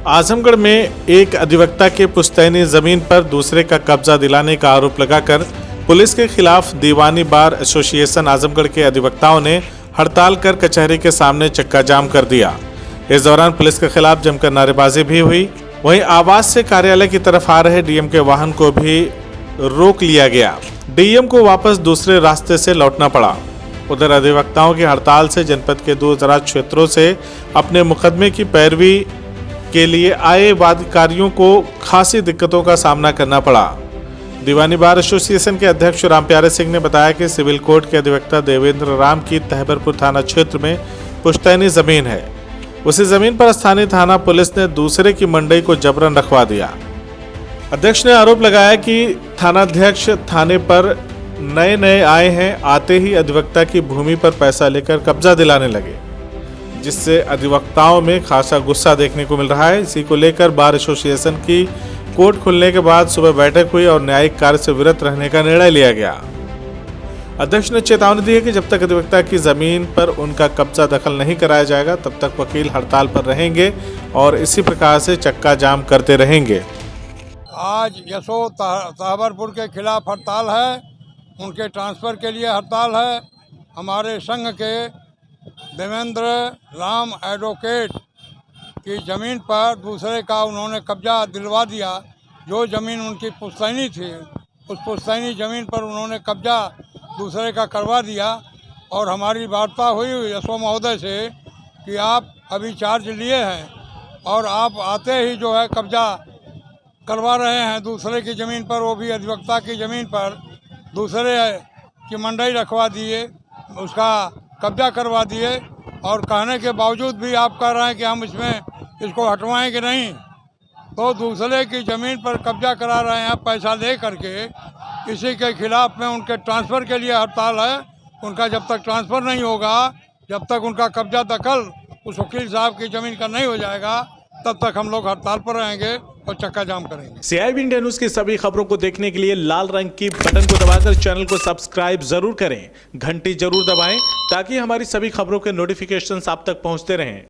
आजमगढ़ में एक अधिवक्ता के पुश्तैनी जमीन पर दूसरे का कब्जा दिलाने का आरोप लगाकर पुलिस के खिलाफ दीवानी बार एसोसिएशन आजमगढ़ के अधिवक्ताओं ने हड़ताल कर कचहरी के सामने चक्का जाम कर दिया। इस दौरान पुलिस के खिलाफ जमकर नारेबाजी भी हुई। वहीं आवास से कार्यालय की तरफ आ रहे डीएम के वाहन को भी रोक लिया गया। डीएम को वापस दूसरे रास्ते से लौटना पड़ा। उधर अधिवक्ताओं की हड़ताल से जनपद के दूर दराज क्षेत्रों से अपने मुकदमे की पैरवी के लिए आए वादकारियों को खासी दिक्कतों का सामना करना पड़ा। दीवानी बार एसोसिएशन के अध्यक्ष रामप्यारे सिंह ने बताया कि सिविल कोर्ट के अधिवक्ता देवेंद्र राम की तहबरपुर थाना क्षेत्र में पुश्तैनी जमीन है। उसी जमीन पर स्थानीय थाना पुलिस ने दूसरे की मंडई को जबरन रखवा दिया। अध्यक्ष ने आरोप लगाया कि थानाध्यक्ष थाने पर नए आए हैं, आते ही अधिवक्ता की भूमि पर पैसा लेकर कब्जा दिलाने लगे, जिससे अधिवक्ताओं में खासा गुस्सा देखने को मिल रहा है। इसी को लेकर बार एसोसिएशन की कोर्ट खुलने के बाद सुबह बैठक हुई और न्यायिक कार्य से विरत रहने का निर्णय लिया गया। अध्यक्ष ने चेतावनी दी है कि जब तक अधिवक्ता की जमीन पर उनका कब्जा दखल नहीं कराया जाएगा तब तक वकील हड़ताल पर रहेंगे और इसी प्रकार से चक्का जाम करते रहेंगे। आज यशो तहबरपुर के खिलाफ हड़ताल है, उनके ट्रांसफ़र के लिए हड़ताल है। हमारे संघ के देवेंद्र राम एडवोकेट की ज़मीन पर दूसरे का उन्होंने कब्जा दिलवा दिया। जो ज़मीन उनकी पुश्तैनी थी, उस पुश्तैनी ज़मीन पर उन्होंने कब्जा दूसरे का करवा दिया। और हमारी वार्ता हुई यशो महोदय से कि आप अभी चार्ज लिए हैं और आप आते ही जो है कब्जा करवा रहे हैं दूसरे की ज़मीन पर, वो भी अधिवक्ता की ज़मीन पर दूसरे की मंडई रखवा दिए, उसका कब्जा करवा दिए। और कहने के बावजूद भी आप कह रहे हैं कि हम इसको हटवाएं कि नहीं। तो दूसरे की ज़मीन पर कब्जा करा रहे हैं पैसा दे करके। इसी के खिलाफ में उनके ट्रांसफ़र के लिए हड़ताल है। उनका जब तक ट्रांसफ़र नहीं होगा, जब तक उनका कब्जा दखल उस वकील साहब की ज़मीन का नहीं हो जाएगा, तब तक हम लोग हड़ताल पर रहेंगे और चक्का जाम करेंगे। CIB इंडिया न्यूज़ की सभी खबरों को देखने के लिए लाल रंग की बटन को दबाकर चैनल को सब्सक्राइब जरूर करें, घंटी जरूर दबाएं ताकि हमारी सभी खबरों के नोटिफिकेशंस आप तक पहुंचते रहें।